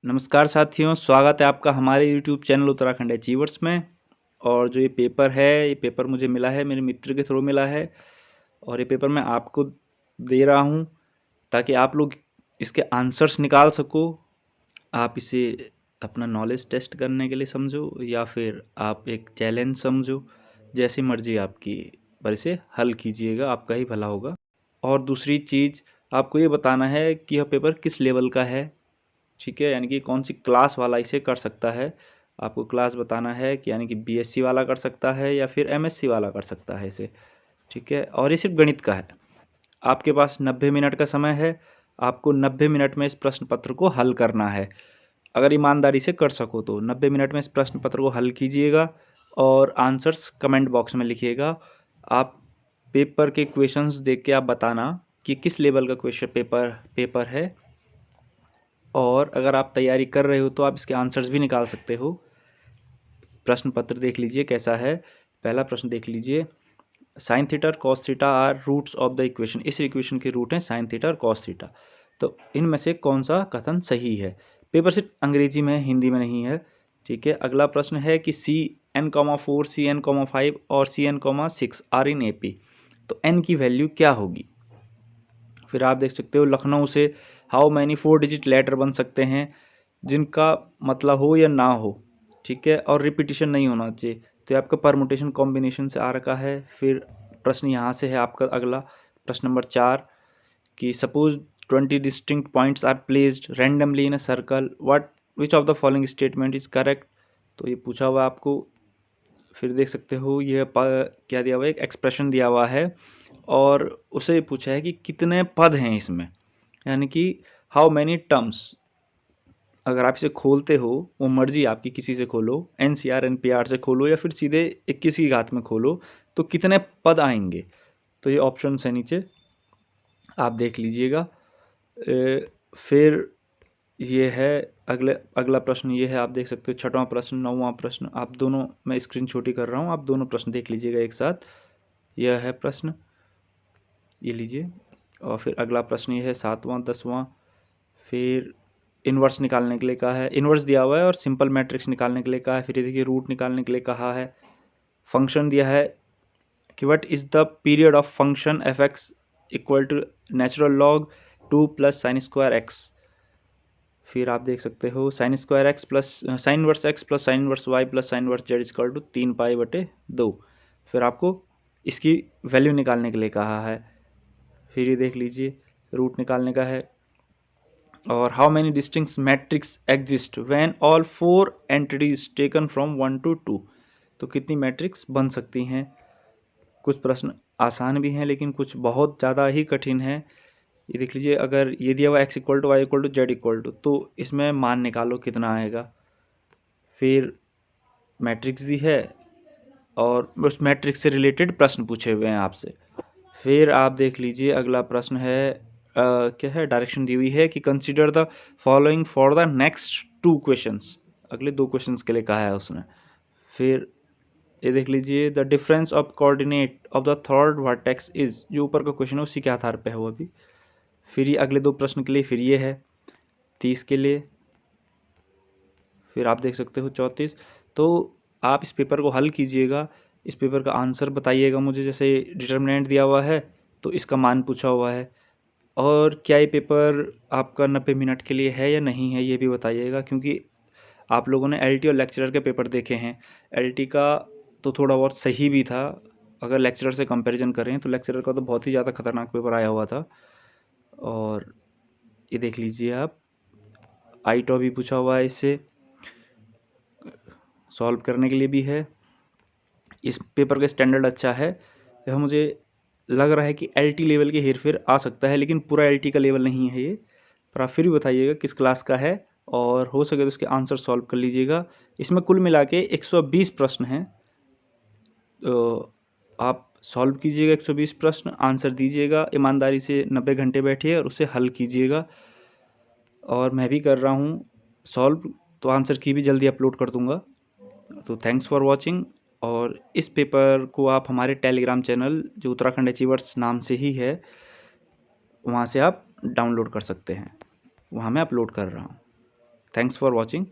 नमस्कार साथियों, स्वागत है आपका हमारे YouTube चैनल उत्तराखंड अचीवर्स में। और जो ये पेपर मुझे मिला है, मेरे मित्र के थ्रू मिला है। और ये पेपर मैं आपको दे रहा हूँ ताकि आप लोग इसके आंसर्स निकाल सको। आप इसे अपना नॉलेज टेस्ट करने के लिए समझो या फिर आप एक चैलेंज समझो, जैसी मर्जी आपकी, पर इसे हल कीजिएगा, आपका ही भला होगा। और दूसरी चीज़, आपको ये बताना है कि यह पेपर किस लेवल का है, ठीक है, यानी कि कौन सी क्लास वाला इसे कर सकता है। आपको क्लास बताना है कि यानी कि बीएससी वाला कर सकता है या फिर एमएससी वाला कर सकता है इसे, ठीक है। और ये सिर्फ गणित का है। आपके पास 90 मिनट का समय है। आपको 90 मिनट में इस प्रश्न पत्र को हल करना है। अगर ईमानदारी से कर सको तो 90 मिनट में इस प्रश्न पत्र को हल कीजिएगा और आंसर्स कमेंट बॉक्स में लिखिएगा। आप पेपर के क्वेश्चंस देख के आप बताना कि किस लेवल का क्वेश्चन पेपर है। और अगर आप तैयारी कर रहे हो तो आप इसके आंसर्स भी निकाल सकते हो। प्रश्न पत्र देख लीजिए कैसा है। पहला प्रश्न देख लीजिए, साइन थीटा और cos theta are roots of the equation. इस इक्वेशन के रूट हैं साइन थीटा और कॉस थीटा। तो इनमें से कौन सा कथन सही है। पेपर सिर्फ अंग्रेजी में है, हिंदी में नहीं है, ठीक है। अगला प्रश्न है कि CN,4 CN,5 और CN,6 आर इन AP। तो n की वैल्यू क्या होगी। फिर आप देख सकते हो लखनऊ से हाउ मैनी 4 डिजिट लेटर बन सकते हैं जिनका मतलब हो या ना हो, ठीक है, और रिपीटिशन नहीं होना चाहिए। तो ये आपका परमुटेशन कॉम्बिनेशन से आ रखा है। फिर प्रश्न यहाँ से है आपका अगला, प्रश्न नंबर 4, कि suppose 20 distinct points are placed randomly in a circle, what which of the following statement is correct. तो ये पूछा हुआ आपको। फिर देख सकते हो ये क्या दिया हुआ है, एक एक्सप्रेशन दिया हुआ है और उसे पूछा है कि कितने पद हैं इसमें, यानी कि हाउ मैनी टर्म्स। अगर आप इसे खोलते हो, वो मर्जी आपकी, किसी से खोलो, NCR NPR से खोलो या फिर सीधे 21 की घात में खोलो, तो कितने पद आएंगे। तो ये ऑप्शन है नीचे, आप देख लीजिएगा। फिर ये है अगला प्रश्न, ये है, आप देख सकते हो 6वां प्रश्न 9वां प्रश्न। आप दोनों, मैं स्क्रीन छोटी कर रहा हूँ, आप दोनों प्रश्न देख लीजिएगा एक साथ। यह है प्रश्न, ये लीजिए। और फिर अगला प्रश्न ये है 7वां 10वां। फिर इन्वर्स निकालने के लिए कहा है, इन्वर्स दिया हुआ है और सिंपल मैट्रिक्स निकालने के लिए कहा है। फिर ये देखिए रूट निकालने के लिए कहा है। फंक्शन दिया है कि what is the period of function f(x) equal to natural log 2 plus sine square x. फिर आप देख सकते हो sine square x plus sine inverse x plus sine inverse y plus sine inverse z equal to 3π/2। फिर आपको इसकी value निकालने के लिए कहा है। फिर ये देख लीजिए रूट निकालने का है। और how many distinct matrix exist when all 4 entities taken from 1 to 2। तो कितनी मैट्रिक्स बन सकती हैं। कुछ प्रश्न आसान भी हैं लेकिन कुछ बहुत ज़्यादा ही कठिन है। ये देख लीजिए, अगर ये दिया हुआ x equal to y equal to z equal to, तो इसमें मान निकालो कितना आएगा। फिर मैट्रिक्स दी है और उस मैट्रिक्स से रिलेटेड प्रश्न पूछे हुए हैं आपसे। फिर आप देख लीजिए अगला प्रश्न है, क्या है, डायरेक्शन दी हुई है कि consider the following for the next 2 questions. अगले 2 क्वेश्चंस के लिए कहा है उसने। फिर ये देख लीजिए the difference of coordinate of the third vertex is, जो ऊपर का क्वेश्चन है उसी के आधार पे है वो अभी। फिर ये अगले 2 प्रश्न के लिए, फिर ये है 30 के लिए। फिर आप देख सकते हो 34। तो आप इस पेपर को हल कीजिएगा, इस पेपर का आंसर बताइएगा मुझे। जैसे डिटर्मिनेंट दिया हुआ है तो इसका मान पूछा हुआ है। और क्या ये पेपर आपका 90 मिनट के लिए है या नहीं है, ये भी बताइएगा, क्योंकि आप लोगों ने LT और लेक्चरर के पेपर देखे हैं। LT का तो थोड़ा बहुत सही भी था, अगर लेक्चरर से कंपैरिजन करें तो लेक्चरर का तो बहुत ही ज़्यादा खतरनाक पेपर आया हुआ था। और ये देख लीजिए आप, आईटॉ भी पूछा हुआ है, इससे सॉल्व करने के लिए भी है। इस पेपर का स्टैंडर्ड अच्छा है। यह मुझे लग रहा है कि LT लेवल के हेरफेर आ सकता है, लेकिन पूरा LT का लेवल नहीं है ये। पर आप फिर भी बताइएगा किस क्लास का है, और हो सके तो उसके आंसर सॉल्व कर लीजिएगा। इसमें कुल मिला के 120 प्रश्न हैं। तो आप सॉल्व कीजिएगा 120 प्रश्न, आंसर दीजिएगा, ईमानदारी से 90 घंटे बैठिए और उसे हल कीजिएगा। और मैं भी कर रहा हूँ सॉल्व, तो आंसर की भी जल्दी अपलोड कर दूँगा। तो थैंक्स फॉर वॉचिंग। और इस पेपर को आप हमारे टेलीग्राम चैनल, जो उत्तराखंड अचीवर्स नाम से ही है, वहाँ से आप डाउनलोड कर सकते हैं। वहाँ मैं अपलोड कर रहा हूँ। Thanks for watching.